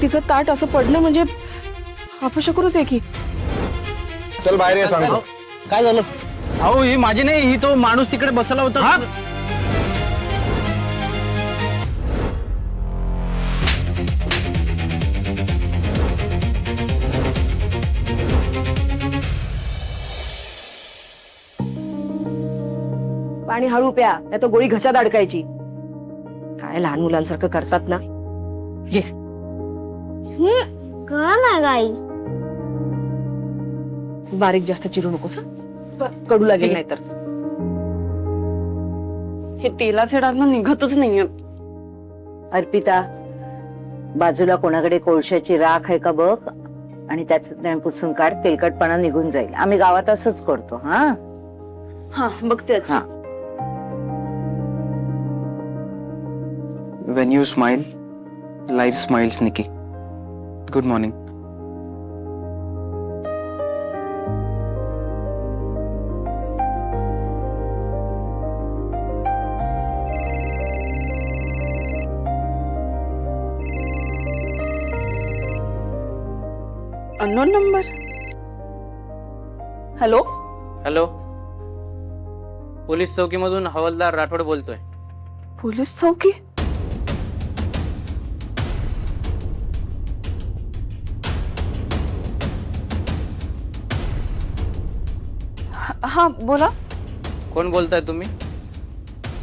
तिचं ताट असं पडलं म्हणजे अपशकुनच आहे की. चल बाहेर ये सांगतो. काय झालं? अहो ही माझी नाही, ही तो माणूस तिकडे बसला होता. पाणी हळू प्या, नाही तर गोळी घशात अडकायची. काय लहान मुलांसारखं करतात ना. ये गाई बारीक जास्त चिरू नकोस हं? कडू लागेल नाही तर. हे तेलाचे डाग ना निघतच नाहीये. अर्पिता, बाजूला कोणाकडे कोळशाची राख आहे का बघ आणि त्याचं पुसून काढ, तेलकटपणा निघून जाईल. आम्ही गावात असंच करतो. हा हा बघते आजी. हा. When you smile, life smiles, Nikki. Good morning. Unknown number. Hello. Hello, police चौकीमधून हवालदार राठोड बोलतोय. पोलीस चौकी. हा बोला. कोण बोलताय तुम्ही?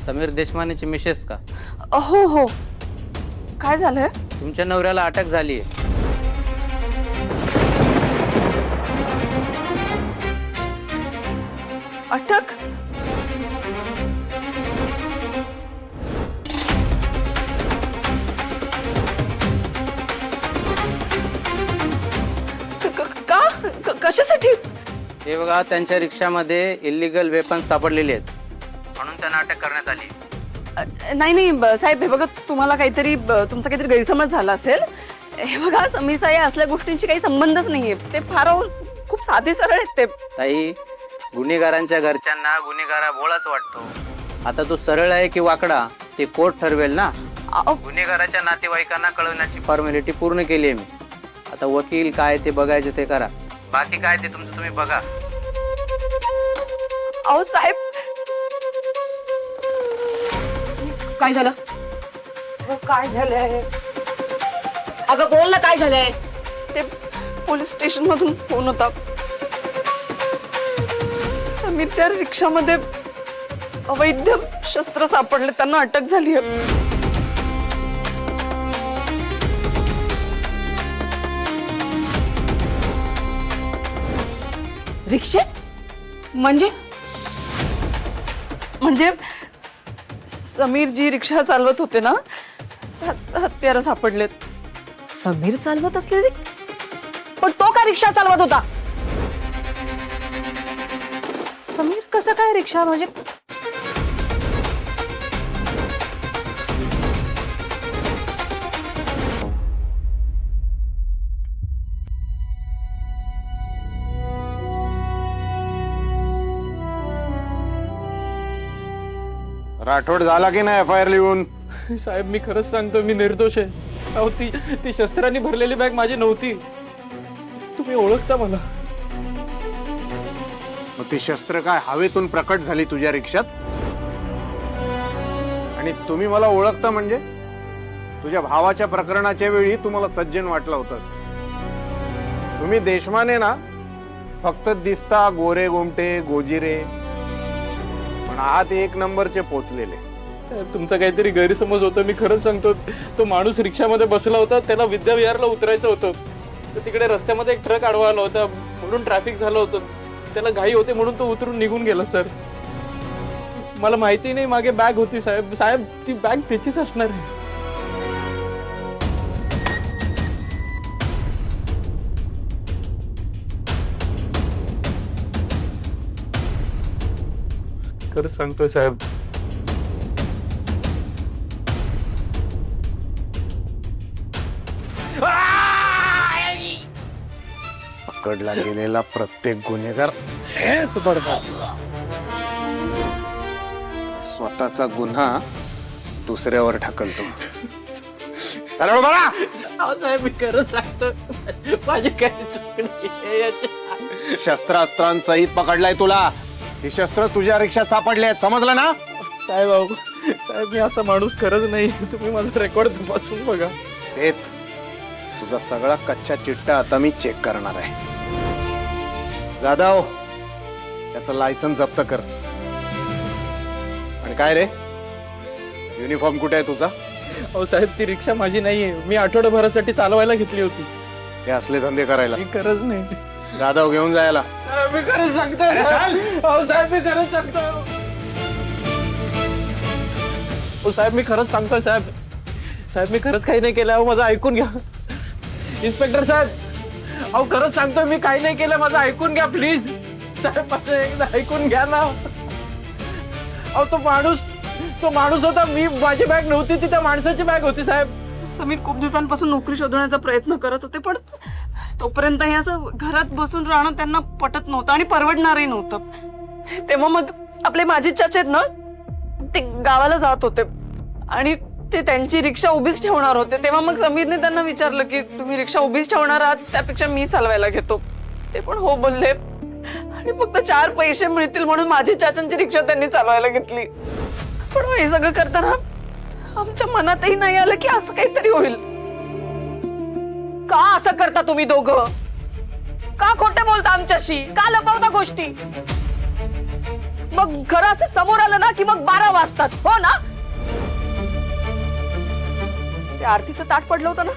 समीर देशमानेची मिसेस का? हो हो. काय झालंय? तुमच्या नवऱ्याला अटक झालीये. अटक? कशासाठी? हे बघा, त्यांच्या रिक्षामध्ये इलिगल वेपन सापडलेले आहेत म्हणून त्यांना अटक करण्यात आली. नाही नाही साहेब, हे बघा, तुम्हाला काहीतरी तुमचा काहीतरी गैरसमज झाला असेल. हे बघा, समीरचा या असल्या गोष्टींशी काही संबंधच नाहीये. ते फार खूप साधे सरळ आहेत ते. ताई, गुन्हेगारांच्या घरच्यांना गुन्हेगारा भोळाच वाटतो. आता तो सरळ आहे की वाकडा ते कोर्ट ठरवेल ना. गुन्हेगाराच्या नातेवाईकांना कळवण्याची फॉर्मॅलिटी पूर्ण केली आहे मी. आता वकील काय ते बघायचे ते करा, बाकी काय ते तुमचं तुम्ही बघा. अहो साहेब, काय झालं? काय झालंय? अगं बोल ना, काय झालंय? ते पोलीस स्टेशन मधून फोन होता. समीरच्या रिक्षामध्ये अवैध शस्त्र सापडले, त्यांना अटक झाली आहे. रिक्षेत? म्हणजे समीर जी रिक्षा चालवत होते ना, त्यात हत्यारं सापडलेत. समीर चालवत असलेले? पण तो का रिक्षा चालवत होता? समीर कसं काय रिक्षा? म्हणजे राठोड झाला की नाही FIR लिहून? साहेब, मी खरंच सांगतो, मी निर्दोष आहे. अहो ती शस्त्रांनी भरलेली बॅग माझी नव्हती. तुम्ही ओळखता मला. मग ती शस्त्र काय हवेतून प्रकट झाली तुझ्या रिक्षात? आणि तुम्ही मला ओळखता म्हणजे तुझ्या भावाच्या प्रकरणाच्या वेळी तुम्हाला सज्जन वाटला होतास. तुम्ही देशमाने ना, फक्त दिसता गोरे गोमटे गोजिरे, पण आत एक नंबरचे पोचलेले. साहेब, तुमचा काहीतरी गैरसमज होता. मी खरंच सांगतो, तो माणूस रिक्षामध्ये बसला होता, त्याला विद्याविहारला उतरायचं होतं. तर तिकडे रस्त्यामध्ये एक ट्रक आडवा आला होता म्हणून ट्रॅफिक झालं होतं. त्याला घाई होते म्हणून तो उतरून निघून गेला. सर, मला माहिती नाही मागे बॅग होती. साहेब साहेब ती बॅग त्याचीच असणार आहे. खरंच सांगतोय साहेब. पकडला गेलेला प्रत्येक गुन्हेगार हेच बडबड, स्वतःचा गुन्हा दुसऱ्यावर ढकलतो. सरळ बरा. अहो साहेब मी खरंच सांगतो माझी काही चूक नाही याची. शस्त्रास्त्रांसहित पकडलाय तुला. ही शस्त्र तुझ्या रिक्षात सापडले आहेत, समजलं ना? साहेब अहो साहेब मी असा माणूस खरंच नाही. तुम्ही माझा रेकॉर्ड तपासून बघा. तेच तुझा सगळा कच्चा चिट्टा आता मी चेक करणार आहे. जाधव, त्याचं लायसन्स जप्त कर. आणि काय रे, युनिफॉर्म कुठे आहे तुझा? अहो साहेब ती रिक्षा माझी नाहीये. मी आठवड्याभरासाठी चालवायला घेतली होती. हे असले धंदे करायला मी खरंच नाही. जाधव घेऊन जायला. मी खरंच सांगतोय. अहो साहेब मी खरंच सांगतोय. अहो साहेब मी खरंच सांगतोय साहेब. साहेब मी खरंच काही नाही केलं. अहो माझं ऐकून घ्या. इन्स्पेक्टर साहेब अहो खरंच सांगतोय मी काही नाही केलं. माझं ऐकून घ्या प्लीज. साहेब माझं एकदा ऐकून घ्या ना. अहो तो माणूस होता. मी माझी बॅग नव्हती ती त्या माणसाची बॅग होती साहेब. समीर खूप दिवसांपासून नोकरी शोधण्याचा प्रयत्न करत होते, पण तोपर्यंत हे असं घरात बसून राहणं त्यांना पटत नव्हतं आणि परवडणारही नव्हतं. तेव्हा मग आपले माझे चाचे आहेत ना, ते गावाला जात होते आणि ते त्यांची रिक्षा उभीच ठेवणार होते. तेव्हा मग समीरने त्यांना विचारलं की तुम्ही रिक्षा उभीच ठेवणार आहात, त्यापेक्षा मी चालवायला घेतो. ते पण हो बोलले आणि फक्त 4 पैसे मिळतील म्हणून माझी चाचांची रिक्षा त्यांनी चालवायला घेतली. पण हे सगळं करताना आमच्या मनातही नाही आलं की असं काहीतरी होईल. का असं करता तुम्ही दोघं? का खोटे बोलता आमच्याशी? का लपवता गोष्टी? मग खरं असं समोर आलं ना की मग 12 वाजतात, हो ना? ते आरतीचं ताट पडलं होतं ना,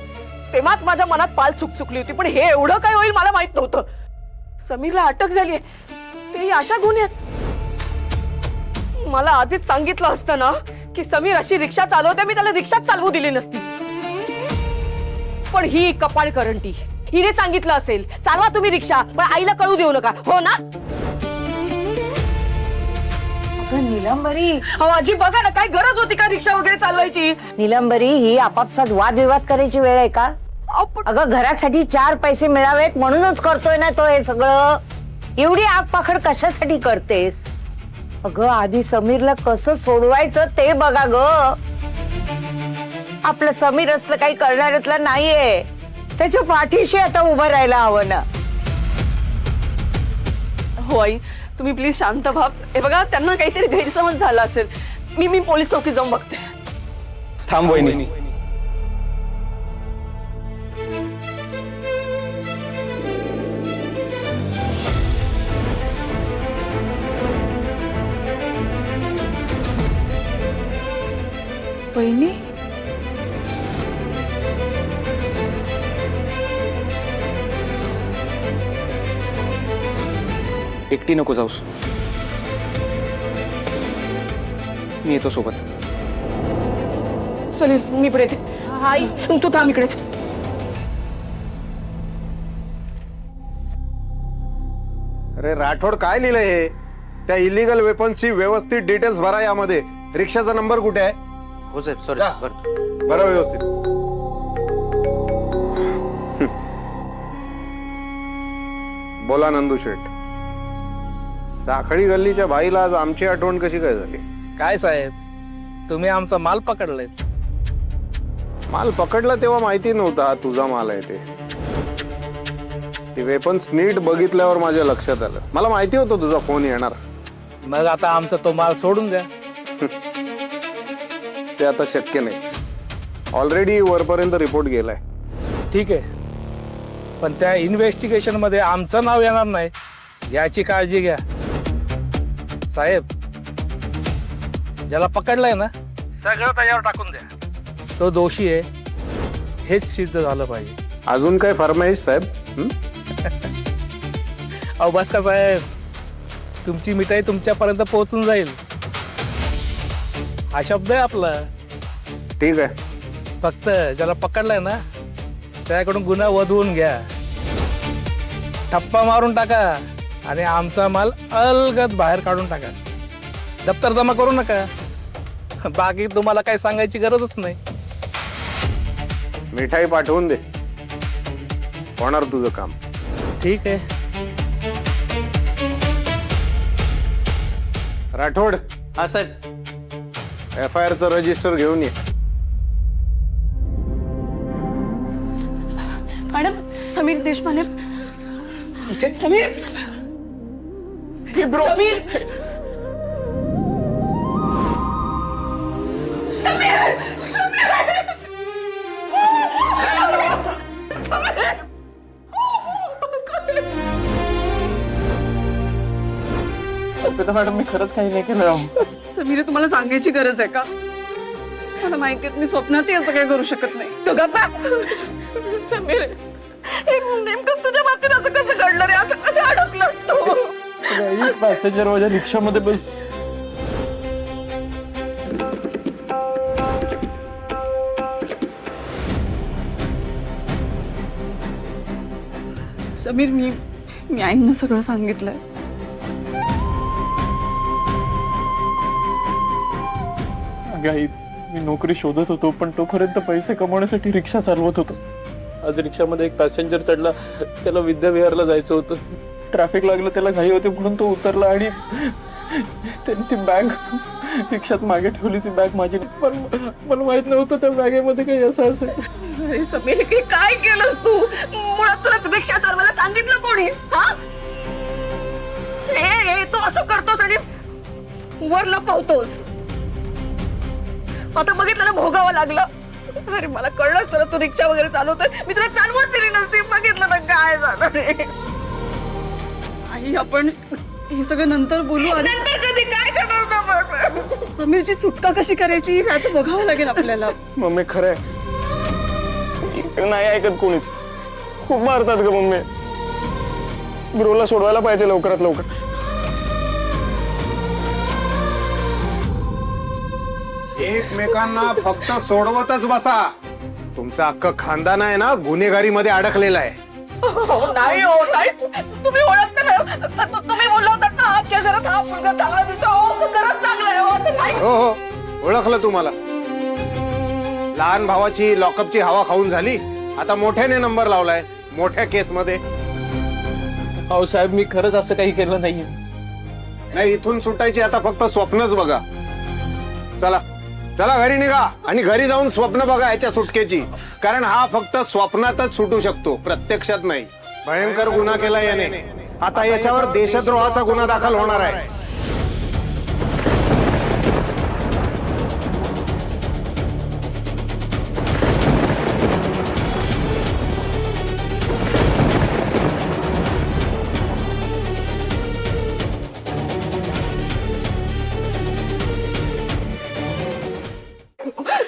तेव्हाच माझ्या मनात पाल चुकली होती. पण हे एवढं काय होईल मला माहित नव्हतं. समीरला अटक झालीये, तेही अशा गुन्ह्यात. मला आधीच सांगितलं असतं ना की समीर अशी रिक्षा चालवते, मी त्याला रिक्षाच चालवू दिली नसती. पण ही कपाळ करंटी, हिने सांगितलं असेल चालवा तुम्ही रिक्षा, पण आईला कळू देऊ नका, हो ना? नीलंबरी, हो आजी बघा ना, काय गरज होती का रिक्षा वगैरे चालवायची? नीलंबरी, ही आपापसात वादविवाद करायची वेळ आहे का? अगं घरासाठी 4 पैसे मिळावेत म्हणूनच करतोय ना तो हे सगळं. एवढी आगपाखड कशासाठी करतेस? अगं आधी समीरला कसं सोडवायचं ते बघा ग. आपलं समीर असलं काही करणाऱ्यातलं नाहीये. त्याच्या पाठीशी आता उभं राहायला हवं ना. हो आई, तुम्ही प्लीज शांत व्हा. हे बघा त्यांना काहीतरी गैरसमज झाला असेल. मी पोलीस चौकीत जाऊन बघते. थांब वहिनी. वहिनी, एकटी नको जाऊस, मी येतो सोबत. चल मी इकडे येते. आई तू थांब इकडेच. अरे राठोड, काय लिहिलंय हे? त्या इलिगल वेपन्सची व्यवस्थित डिटेल्स भरा यामध्ये. रिक्षाचा नंबर कुठे आहे? हो साहेब सॉरी जा. बरं व्यवस्थित. बोला नंदू शेठ. साखळी गल्लीच्या बाईला आज आमची आठवण कशी काय झाली? काय साहेब, तुम्ही आमचा माल पकडलाय. माल पकडला तेव्हा माहिती नव्हता हा तुझा माल आहे ते. ती वेपन्स नीट बघितल्यावर माझ्या लक्षात आलं. मला माहिती होतं तुझा फोन येणार. मग आता आमचा तो माल सोडून द्या. ते आता शक्य नाही. ऑलरेडी वरपर्यंत रिपोर्ट गेलाय. ठीक आहे, पण त्या इन्व्हेस्टिगेशन मध्ये आमचं नाव येणार नाही याची काळजी घ्या साहेब. ज्याला पकडलाय ना सगळं त्याच्यावर टाकून द्या. तो दोषी आहे हेच सिद्ध झालं पाहिजे. अजून काय फरमाईश साहेब? अहो बस का साहेब, तुमची मिठाई तुमच्यापर्यंत पोहोचून जाईल हा शब्द आहे आपला. ठीक आहे. फक्त ज्याला पकडलाय ना त्याकडून गुन्हा वधवून घ्या, ठप्पा मारून टाका आणि आमचा माल अलगद बाहेर काढून टाका. दप्तर जमा करू नका. बाकी तुम्हाला काही सांगायची गरजच नाही. मिठाई पाठवून दे, होणार तुझं काम. ठीक आहे. राठोड, हा साहेब. FIR चं रजिस्टर घेऊन ये. मॅडम समीर देशपांडे समीर समीर समीर अर्पिता मॅडम मी खरंच काही नाही केलं. समीर तुम्हाला सांगायची गरज आहे का? मला माहिती आहे मी स्वप्नातही असं काय करू शकत नाही. तू गप्पा. समीर हे नेमकं तुझ्या बाबतीत असं कसं घडलं रे? असं कसं अडकलं तू? पॅसेंजर माझ्या रिक्षामध्ये बस. समीर मी आईंना सगळं सांगितलंय. आई मी नोकरी शोधत होतो पण तोपर्यंत पैसे कमवण्यासाठी रिक्षा चालवत होतो. आज रिक्षामध्ये एक पॅसेंजर चढला, त्याला विद्याविहारला जायचं होतं. ट्रॅफिक लागलं, त्याला घाई होती म्हणून तो उतरला आणि त्यांनी ती बॅग रिक्षात मागे ठेवली. ती बॅग माझी, पण मला माहित नव्हतं त्या बॅगेमध्ये काही असं असेल. अरे समीर हे काय केलंस तू? मुळात तुला रिक्षा चालवायला सांगितलं कोणी? हा हे तू असं करतोस आणि वर लपवतोस. आता बघितलं ना, भोगावं लागलं. अरे मला कळलंच तर तू रिक्षा वगैरे चालवतोय. मी तुला चालवत दिली नसती. बघितलं ना काय झालं रे. आई आपण हे सगळं नंतर बोलू. आणि नंतर कधी काय करणार होता? समीरची सुटका कशी करायची याचं बघावं लागेल आपल्याला. मम्मी खरंय, इकडे नाही ऐकत कोणीच. खूप मारतात ग मम्मी. गुरुला सोडवायला पाहिजे लवकरात लवकर. एकमेकांना फक्त सोडवतच बसा. तुमचं अख्खं खानदान आहे ना गुन्हेगारीमध्ये अडकलेलं आहे. नाही हो, नाही. तुम्ही ओळखता ना, तुम्ही बोलला होता ना अख्ख्या घरात हा मुलगा चांगला दिसतो. हो घरात चांगला आहे, हो असं नाही. हो हो ओळखलं तुम्हाला. लहान भावाची लॉकअपची हवा खाऊन झाली, आता मोठ्याने नंबर लावलाय मोठ्या केस मध्ये. अहो साहेब मी खरंच असं काही केलं नाहीये. नाही इथून सुटायची आता फक्त स्वप्नच बघा. चला चला घरी निघा आणि घरी जाऊन स्वप्न बघा याच्या सुटकेची. कारण हा फक्त स्वप्नातच सुटू शकतो, प्रत्यक्षात नाही. भयंकर गुन्हा केला याने. आता याच्यावर देशद्रोहाचा गुन्हा दाखल होणार आहे.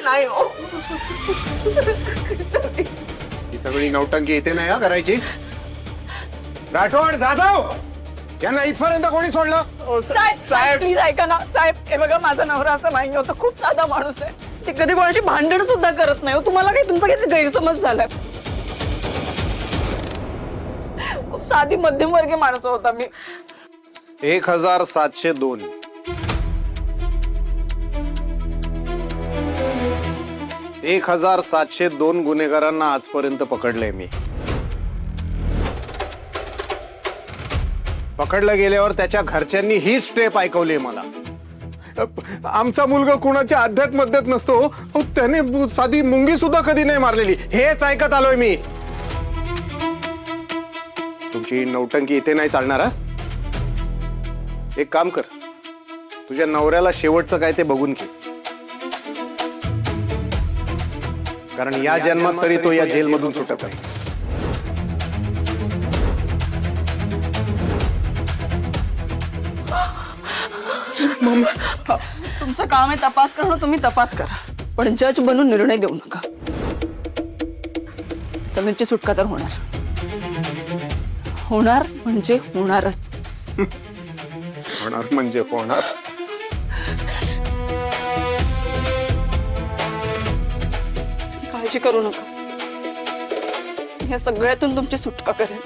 नाही हो. ही सगळी नौटंकी इथे नाही हा करायची. राठोड जाधव यांना इथपर्यंत कोणी सोडलं? साहेब प्लीज ऐका ना. साहेब हे बघा, माझा नवरा असं नाही होता. खूप साधा माणूस आहे. ते कधी कोणाशी भांडण सुद्धा करत नाही. तुम्हाला काही तुमचा काही गैरसमज झालाय. खूप साधी मध्यमवर्गीय माणसं होता मी. 1702 1702 गुन्हेगारांना आजपर्यंत पकडलंय मी. पकडलं गेल्यावर त्याच्या घरच्यांनी ही स्टेप ऐकवली मला. आमचा मुलगा कुणाच्या अध्यात मध्यात नसतो, त्याने साधी मुंगी सुद्धा कधी नाही मारलेली, हेच ऐकत आलोय मी. तुमची नौटंकी इथे नाही चालणार. हा एक काम कर, तुझ्या नवऱ्याला शेवटचं काय ते बघून घे. कारण या जन्मात तरी तो या जेलमधून सुटत आहे. तुमचं काम आहे तपास करणं, तुम्ही तपास करा. पण जज बनून निर्णय देऊ नका. समीरची सुटका तर होणार होणार म्हणजे होणारच. होणार म्हणजे होणार. काळजी करू नका. या सगळ्यातून तुमची सुटका करेन.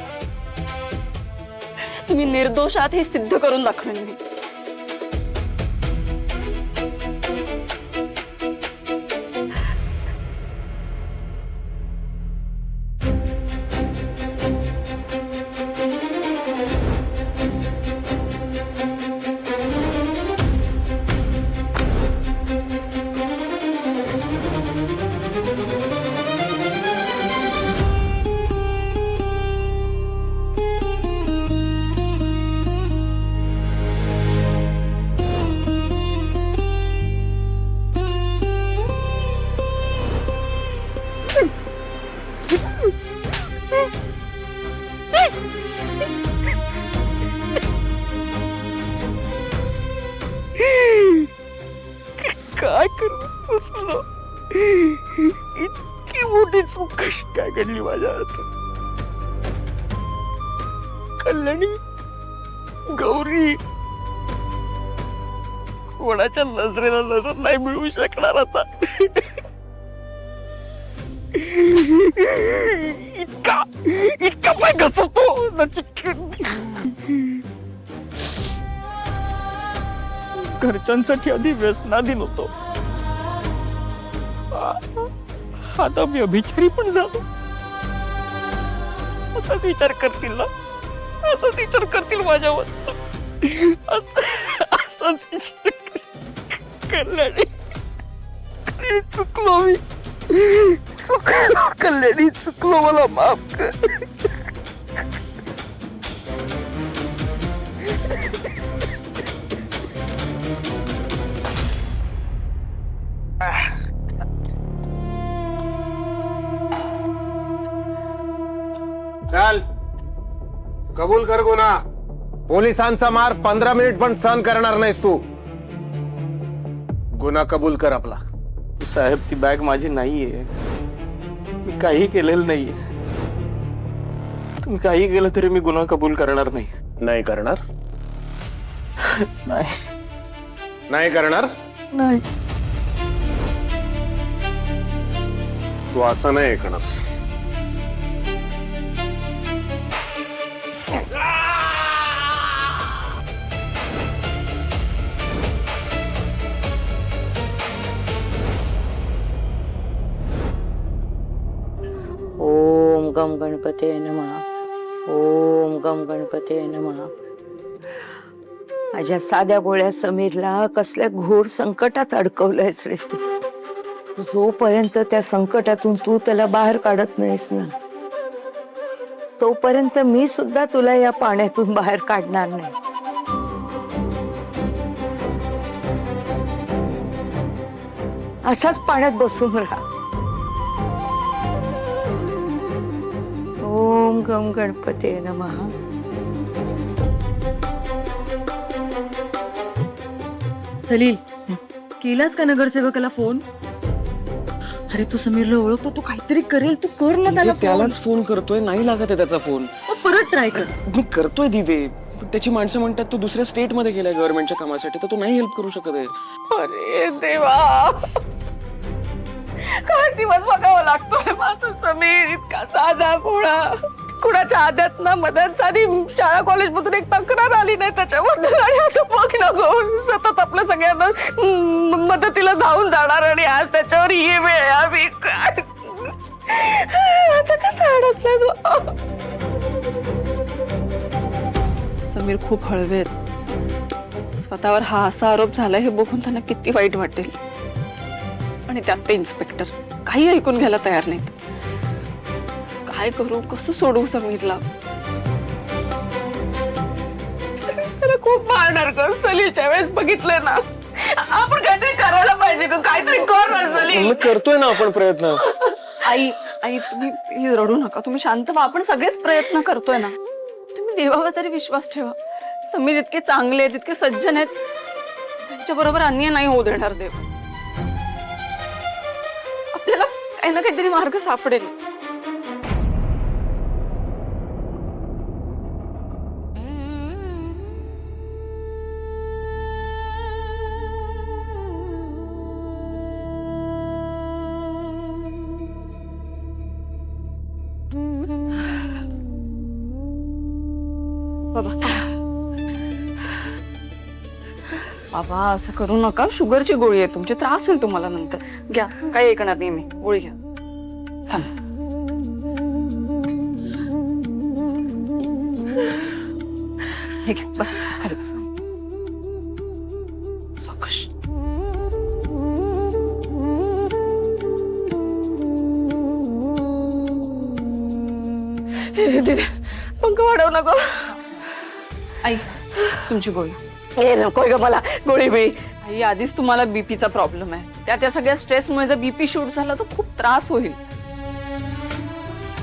तुम्ही निर्दोष आहात हे सिद्ध करून दाखवेन मी. फसलो. इतकी मोठी चूक कशी काय घडली माझ्या हातून? कल्याणी, गौरी कोणाच्या नजरेला नजर नाही मिळवू शकणार आता. इतका इतका पाय घसरतो घरच्यांसाठी आधी व्यसनाधीन होतो, आता मी अभिचारी पण झालो. असाच विचार करतील ना, असाच विचार करतील माझ्यावर. असाच विचार कल्याणी, चुकलो मी, चुकलो कल्याणी, चुकलो, मला माफ कर. चल, कबूल कर गुन्हा. पोलिसांचा मार 15 मिनिट पण सहन करणार नाहीस तू. गुन्हा कबूल कर आपला. साहेब, ती बॅग माझी नाहीये, मी काही केलेलं नाहीये. तुम्ही काही केलं तरी मी गुन्हा कबूल करणार नाही. नाही करणार? नाही नाही करणार? नाही. तू असं नाही ऐकणार. ओम गम गणपते नमः. ओम गम गणपते नमः. माझ्या साध्या गोळ्या समीरला कसल्या घोर संकटात अडकवलंयस रे तू. जोपर्यंत त्या संकटातून तू त्याला बाहेर काढत नाहीस ना, तोपर्यंत मी सुद्धा तुला या पाण्यातून बाहेर काढणार नाही. असाच पाण्यात बसून राहा. ओम गम गणपते नमः. सलील, केलास का नगरसेवकाला फोन? अरे तू समीरला ओळखतो, तू काहीतरी करेल, तू कर ना त्याला फोन. त्यालाच फोन करतोय, नाही लागत आहे त्याचा फोन. मग परत ट्राय कर. मी करतोय तिथे, पण त्याची माणसं म्हणतात तो दुसऱ्या स्टेट मध्ये गेलाय गव्हर्नमेंटच्या कामासाठी, तर तो नाही हेल्प करू शकत आहे. अरे देवा, काय दिवस बघावं लागतोय माझं समीर. इतका साधा भोळा, कुणाच्या आद्यात ना मदत, साधी शाळा कॉलेज मधून एक तक्रार आली नाही त्याच्याबद्दल, आणि आता बघ ना गो, सतत आपल्या सगळ्यांना मदतीला धावून जाणार, आणि आज त्याच्यावर ही वेळ यावी. असं कसं अडकलं गो? समीर खूप हळवे आहेत. स्वतःवर हा असा आरोप झाला हे बघून त्यांना किती वाईट वाटेल. आणि त्यात ते इन्स्पेक्टर काही ऐकून घ्यायला तयार नाहीत. काय करू, कसं सोडू समीरला? त्याला खूप मारणार ग. सलीलच्या वेळेस बघितलंय ना, आपण काहीतरी करायला पाहिजे ग. काहीतरी कर ना सलील. मी करतोय ना आपण प्रयत्न. आई आई तुम्ही प्लीज रडू नका, तुम्ही शांत व्हा. आपण सगळेच प्रयत्न करतोय ना. तुम्ही देवावर तरी विश्वास ठेवा. समीर इतके चांगले आहेत, इतके सज्जन आहेत, त्यांच्या बरोबर अन्याय नाही होऊ देणार देव. आपल्याला काही ना काहीतरी मार्ग सापडेल. बाबा असं करू नका. शुगरची गोळी आहे तुमची, त्रास होईल तुम्हाला नंतर. घ्या, काही ऐकणार नाही मी. गोळी घ्या. थांब. हे घ्या, बस खाली बस. सावकाश. दीदी, पंख वाढव नको. आई तुमची गोळी. हे नकोय ग मला गोळी बिळी. आई आधीच तुम्हाला बीपीचा प्रॉब्लेम आहे, त्यात या सगळ्या स्ट्रेसमुळे जर बीपी शूट झाला तर खूप त्रास होईल.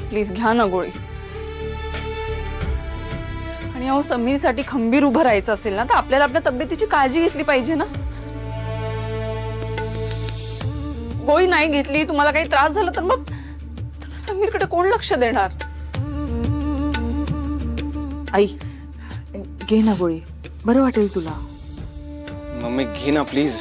प्लीज घ्या ना गोळी. आणि अहो समीरसाठी खंबीर उभं राहायचं असेल ना, तर आपल्याला आपल्या तब्येतीची काळजी घेतली पाहिजे ना. गोळी नाही घेतली, तुम्हाला काही त्रास झाला तर मग समीरकडे कोण लक्ष देणार? आई घे ना गोळी, बरं वाटेल तुला. मम्मी घे ना प्लीज.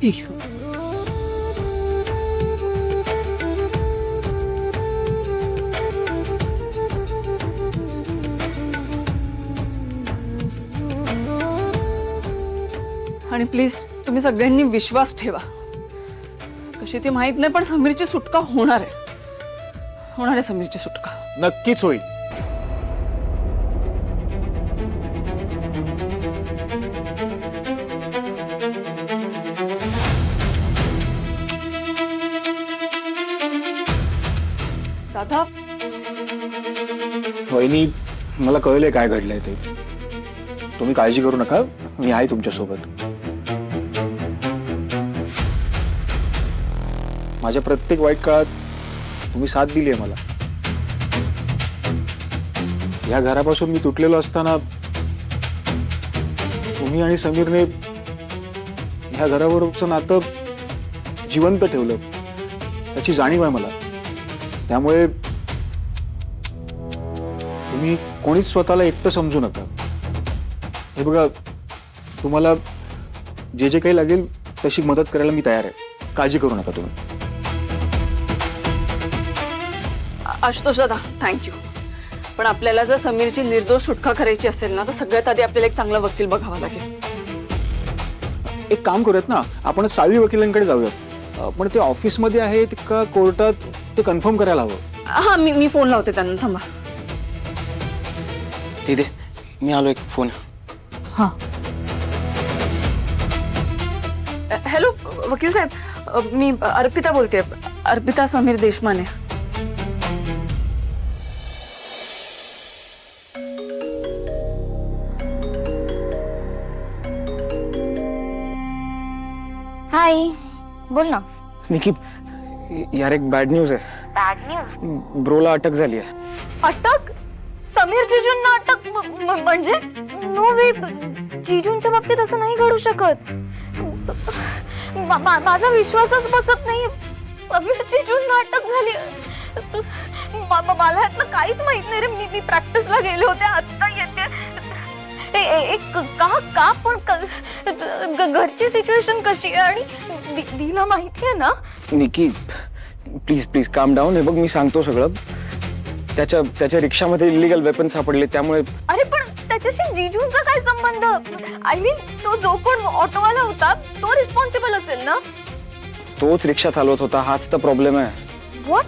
हे घे. आणि प्लीज तुम्ही सगळ्यांनी विश्वास ठेवा. कशी ती माहित नाही, पण समीरची सुटका होणार आहे समीरची सुटका. नक्कीच होईल. दादा, वहिनी मला कळलंय काय घडलंय ते. तुम्ही काळजी करू नका, मी आहे तुमच्या सोबत. माझ्या प्रत्येक वाईट काळात तुम्ही साथ दिली आहे मला. या घरापासून मी तुटलेलो असताना तुम्ही आणि समीरने ह्या घराबरोबरचं नातं जिवंत ठेवलं, त्याची जाणीव आहे मला. त्यामुळे तुम्ही कोणीच स्वतःला एकटं समजू नका. हे बघा, तुम्हाला जे जे काही लागेल तशी मदत करायला मी तयार आहे. काळजी करू नका तुम्ही. आशुतोष दादा, थँक्यू. पण आपल्याला जर समीरची निर्दोष सुटका करायची असेल ना, तर सगळ्यात आधी आपल्याला एक चांगला वकील बघावा लागेल. एक काम करूयात ना, आपण साळवी वकिलांकडे जाऊयात. पण ते ऑफिसमध्ये आहेत का कोर्टात ते कन्फर्म करायला हवं. हा, मी फोन लावते त्यांना, थांबा. दे मी आलो, एक फोन. हा. हॅलो वकील साहेब, मी अर्पिता बोलते. अर्पिता समीर देशमाने. हाय, बोल ना. निकी यार, एक बॅड न्यूज आहे. Bad news? ब्रोला अटक झाली आहे. अटक? समीर जीजूंना अटक? म्हणजे नो वे, जीजूंच्या बाबतीत असं नाही घडू शकत. माझा विश्वासच बसत नाही. समीर जीजूंना अटक झाली? मला यातलं काहीच माहित नाही रे. मी प्रॅक्टिसला गेले होते, आता येते. का पण घरची सिच्युएशन कशी आहे आणि दीला माहिती आहे ना? निकी प्लीज प्लीज काम डाऊन. हे बघ, मी सांगतो सगळं. त्याच्या रिक्षामध्ये इलिगल वेपन सापडले, त्यामुळे. अरे पण त्याच्याशी जीजूंचा काय संबंध? आय मीन, तो जो कोण ऑटोवाला होता तो रिस्पॉन्सिबल असेल ना? तोच रिक्षा चालवत होता, हाच तर प्रॉब्लेम आहे. व्हॉट?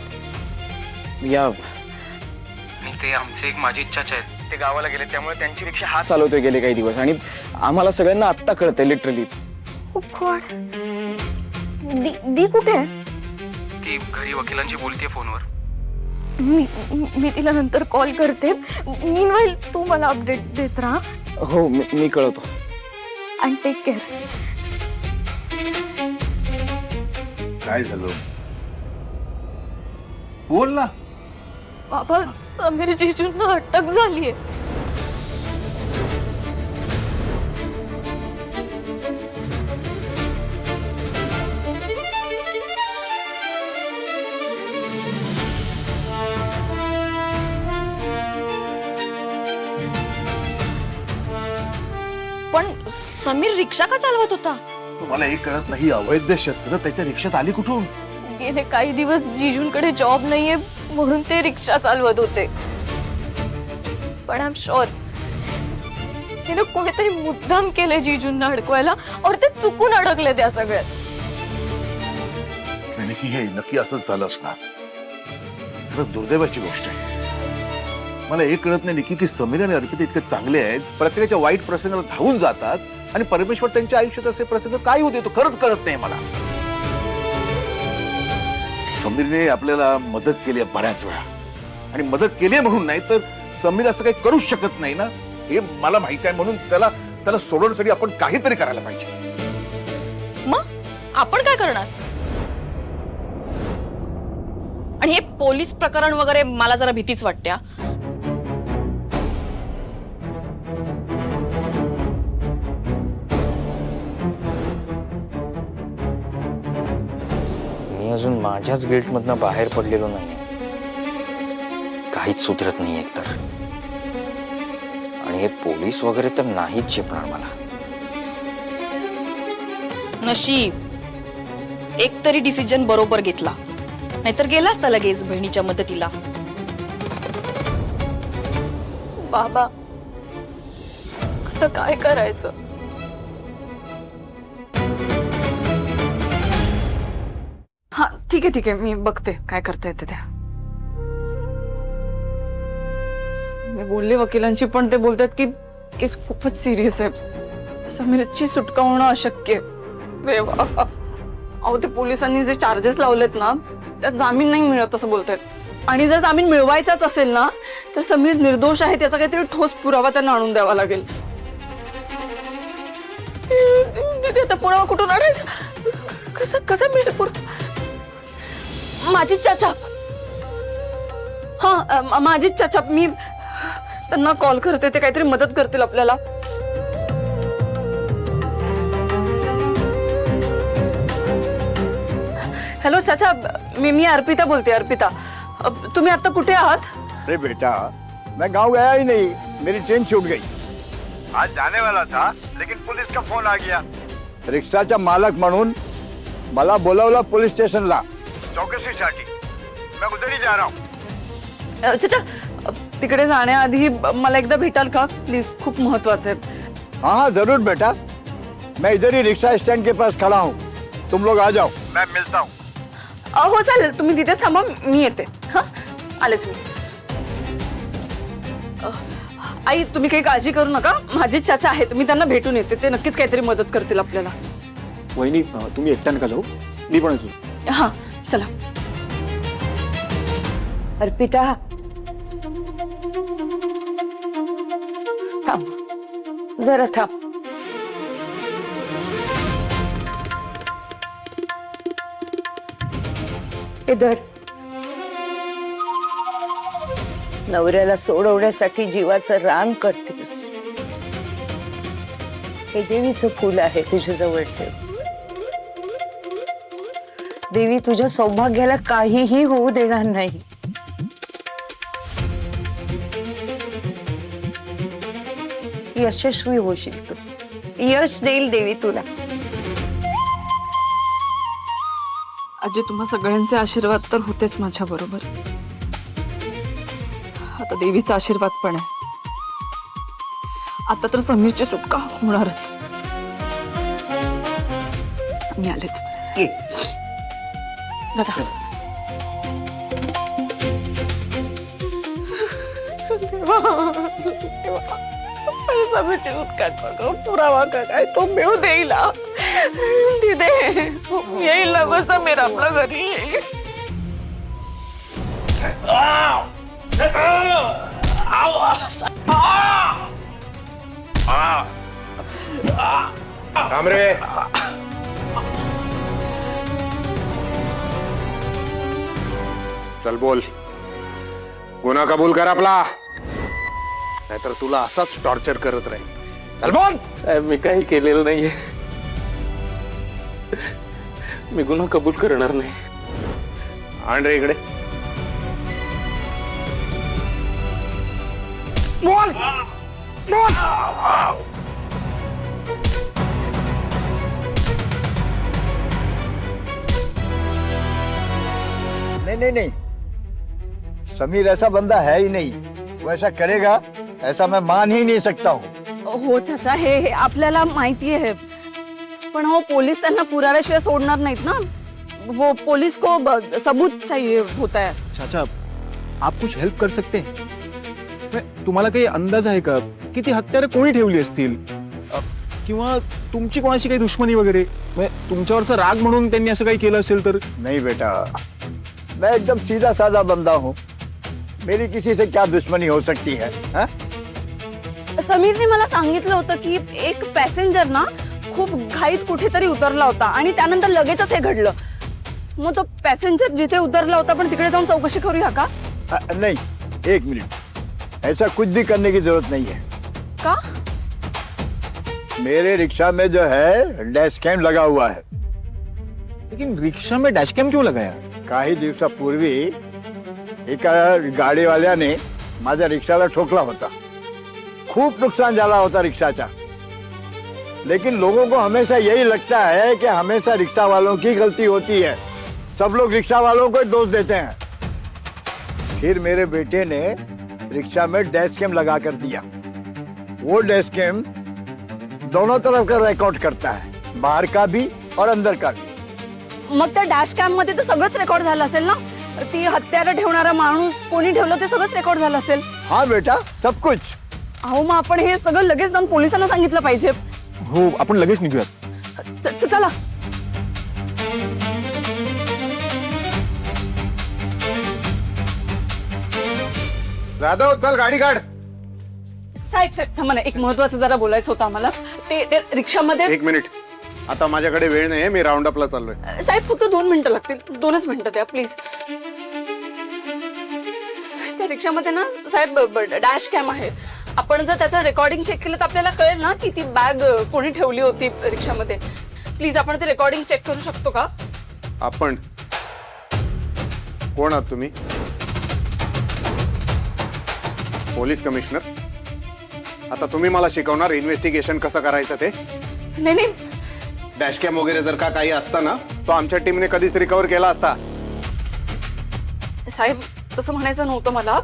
या ते आमचे एक माझी इच्छाच आहेत. ते गावाला गेले, त्यामुळे त्यांची रिक्षा हा चालवतोय गेले काही दिवस. आणि आम्हाला सगळ्यांना आत्ता कळतंय लिटरली. दी कुठे? ती घरी वकिलांशी बोलतेय फोनवर. मी तिला नंतर कॉल करते. मीनवाईल तू मला अपडेट देत राहा. हो, मी कळवतो. And take care. काय झालं? बोल ना. बाबा, समीर जीजूंना अटक झालीये. पण समीर रिक्षा का चालवत होता? तुम्हाला एक कळत नाही, अवैध शस्त्र त्याच्या रिक्षात आली कुठून? गेले काही दिवस जीजूंकडे जॉब नाहीये म्हणून ते रिक्षा चालवत होते. पण आय एम शुअर हे ना कोणीतरी मुद्दाम केले जीजूंना अडकवायला, और ते चुकून अडकले त्या सगळ्यात. की हे नक्की असंच झालं असणार. खरंच दुर्दैवाची गोष्ट आहे. मला एक कळत नाही निकी की समीर आणि अर्पिता इतके चांगले आहेत, प्रत्येकाच्या वाईट प्रसंगाला धावून जातात आणि परमेश्वर त्यांच्या आयुष्यात असे प्रसंग काय होते तो खरंच कळत नाही मला. समीरने आपल्याला मदत केली आहे बऱ्याच वेळा, आणि मदत केली म्हणून नाही तर समीर असं काही करूच शकत नाही ना, हे मला माहित आहे. म्हणून त्याला सोडवण्यासाठी आपण काहीतरी करायला पाहिजे. मग आपण काय करणार? आणि हे पोलीस प्रकरण वगैरे मला जरा भीतीच वाटते हा. मी अजून माझ्याच गिल्टमधनं बाहेर पडलेलो नाही, काहीच सुधरत नाही एकतर. आणि हे पोलीस वगैरे तर नाहीच झेपणार मला. नशीब एक तरी डिसिजन बरोबर घेतला, नाहीतर गेला असता लगेच बहिणीच्या मदतीला. बाबा आता काय करायचं? हा ठीक आहे मी बघते काय करता येते त्या. मी बोलले वकिलांची पण ते बोलतात की केस खूपच सिरियस आहे, समीरची सुटका होणं अशक्य आहे. देवा, अहो ते पोलिसांनी जे चार्जेस लावलेत ना त्यात जामीन नाही मिळत असं बोलतात. आणि जर जामीन मिळवायचाच असेल ना तर समीर निर्दोष आहे त्याचा काहीतरी ठोस पुरावा त्यांना आणून द्यावा लागेल. आता पुरावा कुठून आणायचा? कसं मिळेल पुरावा? माझी चाचा, हा माझी चाचा, मी त्यांना कॉल करते, ते काहीतरी मदत करतील आपल्याला. हॅलो चाचा, मी अर्पिता बोलते. अर्पिता, तुम्ही आता कुठे आहात? अरे बेटा, मैं गांव गया ही नहीं, मेरी ट्रेन छूट गई. आज जाने वाला था लेकिन पुलिस का फोन आ गया. रिक्षाचा मालक म्हणून मला बोलावला पोलीस स्टेशनला चौकशीसाठी. मैं उधर ही जा रहा हूँ. चाचा, तिकडे जाण्याआधी मला एकदा भेटाल का प्लीज? खूप महत्वाचं आहे. हाँ हाँ जरूर बेटा, मैं इधर ही रिक्शा स्टैंड के पास खड़ा हूँ. तुम लोग आ जाओ, मैं मिलता हूँ. हो चालेल, तुम्ही तिथेच थांबा, मी येते. हा आलेच मी. आई तुम्ही काही काळजी करू नका, माझे चाचा आहेत, मी त्यांना भेटून येते, ते नक्कीच काहीतरी मदत करतील आपल्याला. वहिनी तुम्ही एकट्या नका जाऊ, मी पण येतो. हा चला. अर्पिता थांब, जरा थांब. इधर नवऱ्याला सोडवण्यासाठी जीवाचं रान करतेस. हे देवीचं फूल आहे तुझ्याजवळ ठेव. देवी तुझ्या सौभाग्याला काहीही होऊ देणार नाही. यशस्वी होशील तू, यश देईल देवी तुला. आजी तुम्हा सगळ्यांचे आशीर्वाद तर होतेच माझ्या बरोबर, आता देवीचा आशीर्वाद पण आहे. आता तर समीरची सुटका होणारच. मी आलेच. ये. दादा, समीरची सुटका कर, पुरावा काय तो मिळू देईल. तिथे येईल ना गं समीर आपल्या घरी येईल. थांब रे. चल बोल, गुन्हा कबूल कर आपला, नाहीतर तुला असाच टॉर्चर करत राहील. चल बोल. साहेब मी काही केलेलं नाहीये, मी गुन्हा कबूल करणार नाही. आण रे इकडे. बोल बोल. नहीं, समीर ऐसा बंदा है ही नहीं. वो ऐसा करेगा ऐसा मैं मान ही नहीं सकता हूँ. हो चाचा, हे आपल्याला माहिती आहे, पण हो पोलीस त्यांना पुराव्याशिवाय सोडणार नाहीत ना. वो पुलिस को सबूत चाहिए होता है. चाचा, आप कुछ हेल्प कर सकते हैं? तुम्हाला काही अंदाज आहे का की ती हत्यारे कोणी ठेवली असतील, किंवा तुमची कोणाशी काही दुश्मनी वगैरे, तुमच्यावरचा राग म्हणून त्यांनी असं काही केलं असेल तर? नहीं बेटा, मैं एकदम सीधा साधा बंदा हूँ. मेरी किसी से क्या दुश्मनी हो सकती है? हा? समीरने मला सांगितलं होतं की एक पॅसेंजर ना खूप घाईत कुठेतरी उतरला होता आणि त्यानंतर लगेचच हे घडलं. मग तो पॅसेंजर जिथे उतरला होता पण तिकडे जाऊन चौकशी करूया का? नहीं, एक मिनट, ऐसा कुछ भी करने की जरूरत नहीं है. का? मेरे रिक्शा में जो है डैश कैम लगा हुआ है. लेकिन रिक्शा में डैश कैम क्यों लगाया? काही दिवसापूर्वी एका गाडीवाल्याने माझ्या रिक्षाला ठोकला होता. खूप नुकसान झाला होता रिक्शाचा. लेकिन लोगों को हमेशा यही लगता है कि हमेशा रिक्शा वालों की गलती होती है. सब लोग रिक्शा वालों को दोष देते हैं. फिर मेरे बेटे ने रिक्शा में डैश कैम लगा कर दिया. वो डैश कैम दोनों तरफ का रिकॉर्ड करता है, बाहर का भी और अंदर का भी. मग त्या डॅश कॅम मध्ये तर सगळंच रेकॉर्ड झालं असेल ना? ती हत्यारा ठेवणारा माणूस कोणी ठेवलं ते सगळंच रेकॉर्ड झालं असेल. हाँ बेटा, सब कुछ. अहो मग आपण हे सगळं लगेच जाऊन पोलिसांना सांगितलं पाहिजे. हो, आपण लगेच निघूयात. चला. जाधव चल गाडी काढ. साहेब थांबा ना, एक महत्वाचं जरा बोलायचं होतं आम्हाला. ते रिक्षामध्ये. एक मिनिट, आता माझ्याकडे वेळ नाही, मी राऊंड अपला चाललोय. साहेब फक्त 2 मिनिटं लागतील, 2च मिनिटं द्या प्लीज. त्या रिक्षामध्ये ना साहेब डॅश कॅम आहे. आपण जर त्याचं रेकॉर्डिंग चेक केलं तर आपल्याला कळेल ना की ती बॅग कोणी ठेवली होती रिक्षामध्ये. प्लीज आपण ते रेकॉर्डिंग चेक करू शकतो का? आपण कोण आहात तुम्ही? Police commissioner? आता तुम्ही मला शिकवणार इन्व्हेस्टिगेशन कसं करायचं ते? नाही. डॅशकॅम वगैरे जर का काही असता ना, तो आमच्या टीमने कधीच रिकव्हर केला असता. साहेब तसं म्हणायचं नव्हतं मला,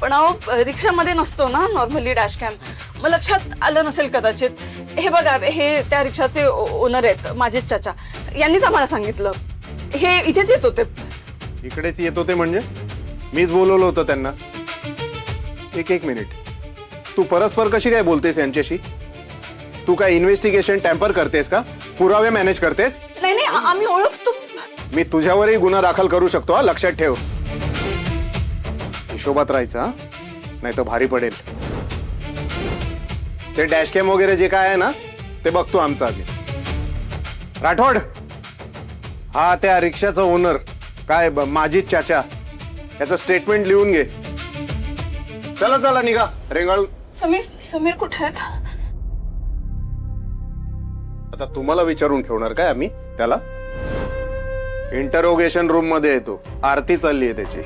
पण अहो रिक्षामध्ये नसतो ना नॉर्मली डॅश कॅम. मग लक्षात आलं नसेल कदाचित. हे बघा, हे त्या रिक्षाचे ओनर आहेत, माझे चाचा. यांनीच आम्हाला सांगितलं. हे इथेच येत होते. इकडेच येत होते म्हणजे? मीच बोलवलं होतं त्यांना. एक मिनिट, तू परस्पर कशी काय बोलतेस यांच्याशी? तू काय इन्व्हेस्टिगेशन टॅम्पर करतेस का? पुरावे मॅनेज करतेस? नाही आम्ही ओळखतो. मी तुझ्यावरही गुन्हा दाखल करू शकतो, हा लक्षात ठेव. हिशोबात राहायचा, नाही तर भारी पडेल. ते डॅशकॅम वगैरे जे काय आहे ना, ते बघतो आमचा आधी. राठोड, हा त्या रिक्षाचा ओनर काय माझी चाचा, याचं स्टेटमेंट लिहून घे. चला निघा रेंगाळू. समीर कुठे आहेत? आता तुम्हाला विचारून ठेवणार काय आम्ही त्याला? इंटरोगेशन रूम मध्ये येतो, आरती चालली आहे त्याची.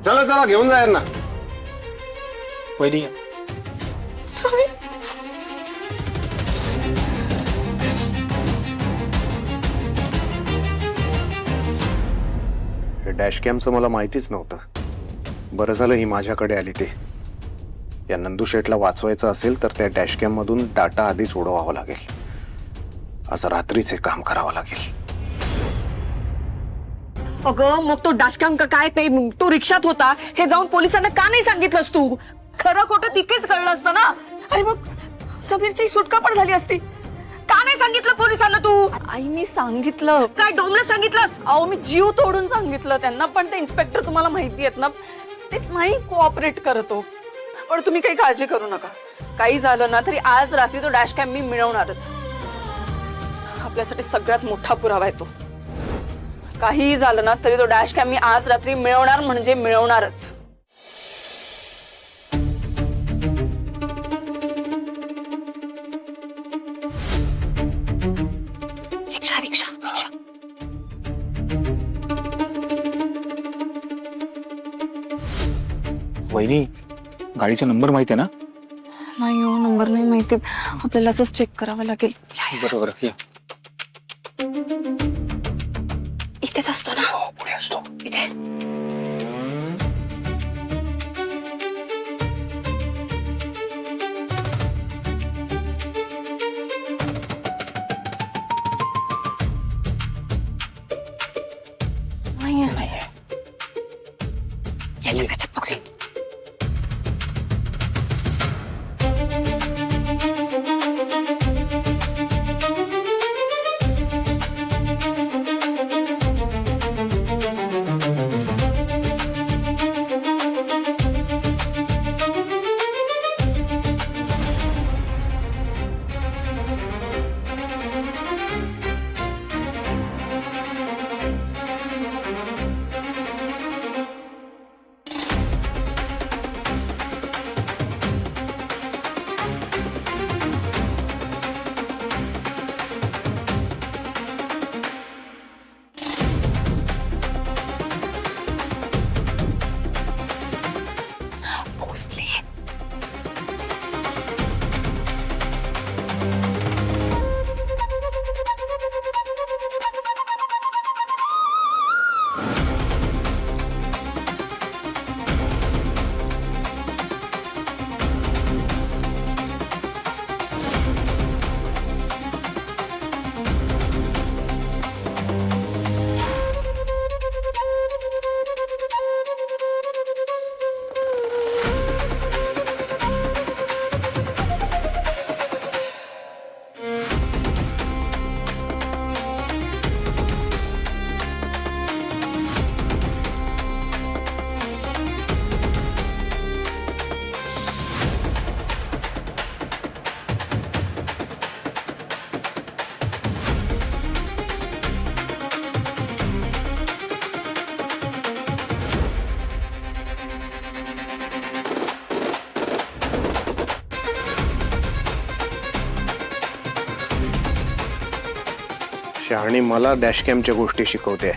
चला घेऊन जा यांना. वहिनी, समीर हे डॅशकॅमचं मला माहितीच नव्हतं. बरं झालं ही माझ्याकडे आली. ते या नंदू शेठला वाचवायचं असेल तर त्या डॅशकॅम मधून डाटा आधीच उडवावा लागेल. आज रात्रीच हे काम करावं लागेल. अगं मग तो डॅशकॅम का काय ते तो रिक्षात होता हे जाऊन पोलिसांना का नाही सांगितलंस तू? खरं खोटं तिथेच कळलं असतं ना. अरे मग समीरची सुटका पण झाली असती. का नाही सांगितलं पोलिसांना तू? आई मी सांगितलं. काय डोंबलं सांगितलंस? अहो मी जीव तोडून सांगितलं त्यांना, पण ते इन्स्पेक्टर तुम्हाला माहिती आहेत ना, ते नाही कोऑपरेट करतो. पण तुम्ही काही काळजी करू नका. काही झालं ना तरी आज रात्री तो डॅशकॅम मी मिळवणारच. आपल्यासाठी सगळ्यात मोठा पुरावा आहे तो. काहीही झालं ना तरी तो डॅशकॅम मी आज रात्री मिळवणार म्हणजे मिळवणारच. रिक्षा वहिनी, गाडीचा नंबर माहिती आहे ना? नाही हो, नंबर नाही माहिती. आपल्याला असंच चेक करावं लागेल. बरोबर, या. इथेच असतो ना? हो, पुढे असतो. इथे. नाहीये. याच्यात बघूया. शहाणी मला डॅशकॅमच्या गोष्टी शिकवते.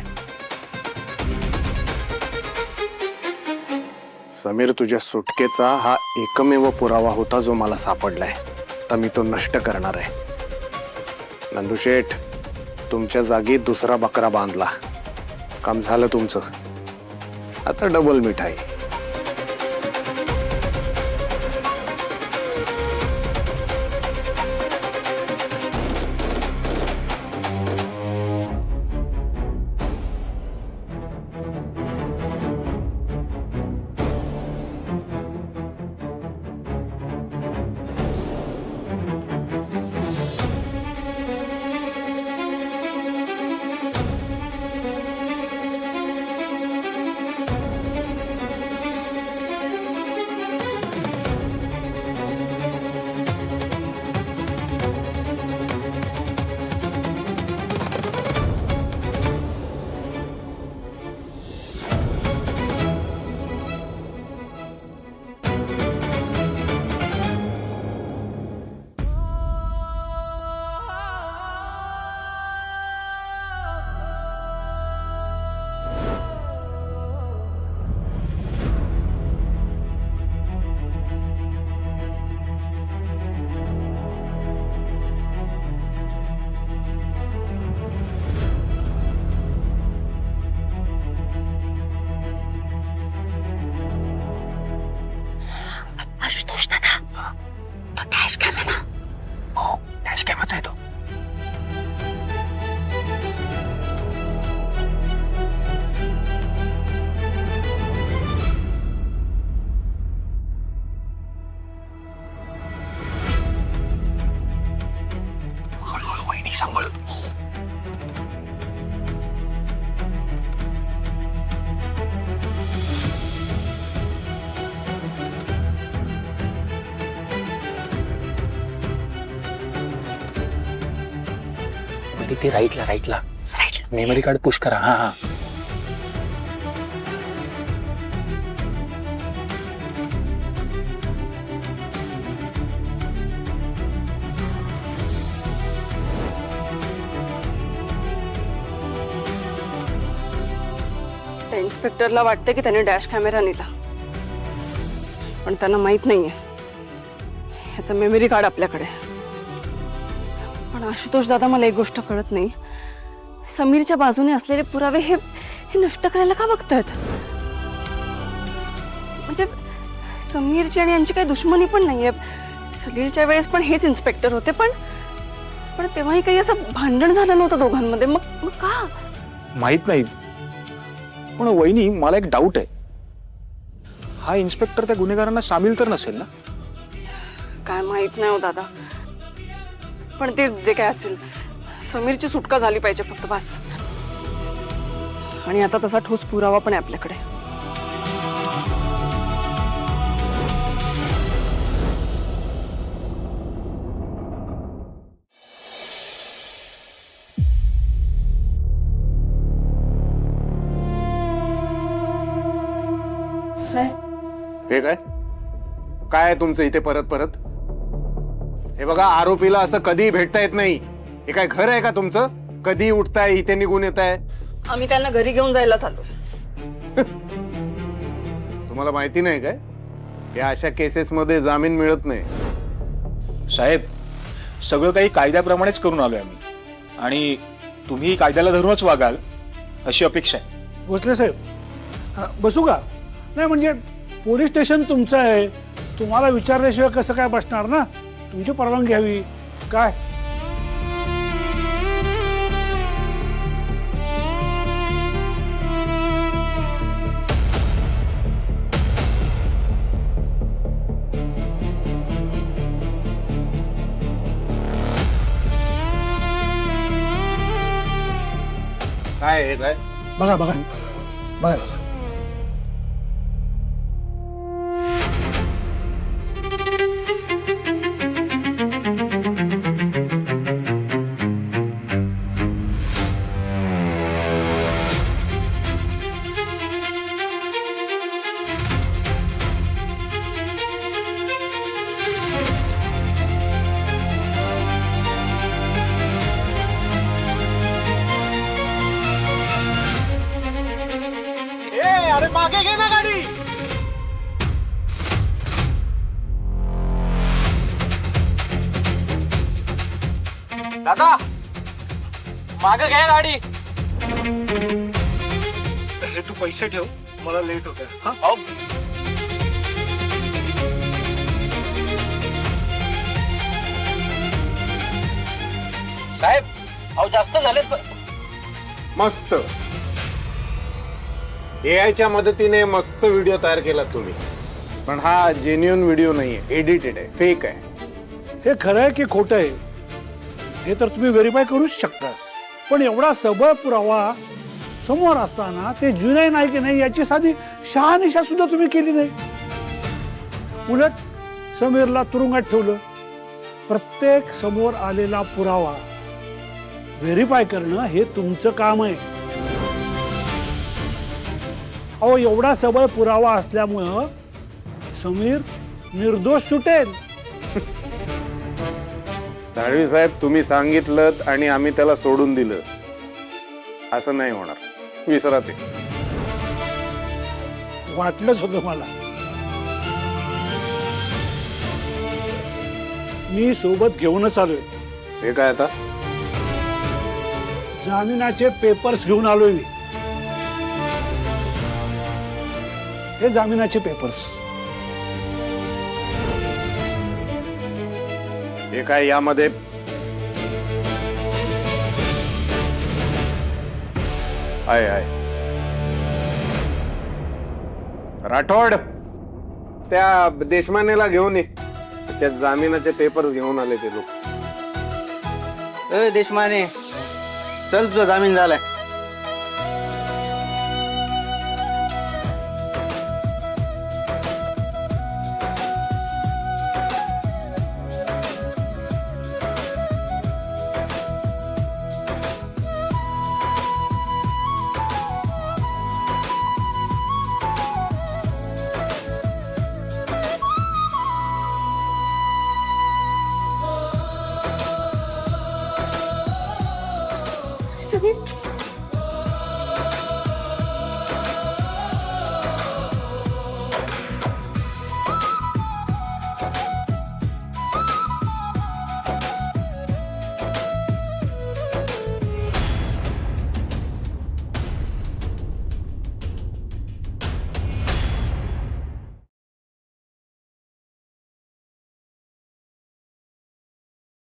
समीर, तुझ्या सुटकेचा हा एकमेव पुरावा होता जो मला सापडलाय. आता मी तो नष्ट करणार आहे. नंदुशेठ, तुमच्या जागी दुसरा बकरा बांधला. काम झालं तुमचं. आता डबल मिठाई. आशुतोष दादा, तो डॅश कॅम आहे ना? हो, डॅश कॅमच आहे तो. हळूहळू वहिनी, सांभाळ. ते राईटला मेमरी कार्ड पुश करा. हा हा. त्या इन्स्पेक्टरला वाटतं की त्याने डॅश कॅमेरा नेला, पण त्यांना माहित नाहीये ह्याचं मेमरी कार्ड आपल्याकडे. पण आशुतोष दादा, मला एक गोष्ट कळत नाही, समीरच्या बाजूने असलेले पुरावे हे नष्ट करायला का बघतायत? म्हणजे समीरची आणि यांची काही दुश्मनी पण नाहीये. सलीलच्या वेळेस पण हेच इन्स्पेक्टर होते, पण तेव्हाही काही असं भांडण झालं नव्हतं दोघांमध्ये. मग का? माहित नाही, पण वहिनी मला एक डाऊट आहे. हा इन्स्पेक्टर त्या गुन्हेगारांना सामील तर नसेल ना? काय माहित नाही हो दादा, पण ते जे काय असेल, समीरची सुटका झाली पाहिजे फक्त, बस. आणि आता तसा ठोस पुरावा पण आहे आपल्याकडे. हे काय काय तुमचं इथे परत परत? हे बघा, आरोपीला असं कधी भेटता येत नाही. हे काय घर आहे का तुमचं? कधी उठताय इथे निघून येत आहे? आम्ही त्यांना घरी घेऊन जायला चाललोय. तुम्हाला माहिती नाही काय, या अशा केसेस मध्ये जामीन मिळत नाही. साहेब, सगळं काही कायद्याप्रमाणेच करून आलोय आम्ही, आणि तुम्ही कायद्याला धरूनच वागाल अशी अपेक्षा आहे. भोसले साहेब, बसू का? नाही म्हणजे पोलीस स्टेशन तुमचं आहे, तुम्हाला विचारल्याशिवाय कसं काय बसणार ना? तुमची परवानगी हवी. काय काय हे काय? बघा बघा बघा. दादा माग घ्या गाडी. हे तू पैसे ठेव, मला लेट होत आहे. अहो, साहेब अहो जास्त झालेत. मस्त. एआयच्या मदतीने मस्त व्हिडिओ तयार केला तुम्ही, पण हा जेन्युइन व्हिडिओ नाहीये, एडिटेड आहे, फेक आहे. हे खरं आहे की खोटं आहे हे तर तुम्ही व्हेरीफाय करूच शकता, पण एवढा सबळ पुरावा समोर असताना ते जुने नाही की नाही याची साधी शहानिशा सुद्धा तुम्ही केली नाही. उलट समीरला तुरुंगात ठेवलं. प्रत्येक समोर आलेला पुरावा व्हेरीफाय करणं हे तुमचं काम आहे. अहो एवढा सबळ पुरावा असल्यामुळं समीर निर्दोष सुटेल. साळवी साहेब, तुम्ही सांगितलं आणि आम्ही त्याला सोडून दिलं असं नाही होणार. विसरा ते. वाटलंच होतं मला. मी सोबत घेऊनच आलोय. हे काय आता? जामिनाचे पेपर्स घेऊन आलोय मी. हे जामिनाचे पेपर्स. हे काय यामध्ये? आहे राठोड, त्या देशमानेला घेऊन ये. त्याच्या जामिनाचे पेपर्स घेऊन आले ते लोक. ए देशमाने, चल तुझा जामीन झालाय. समीर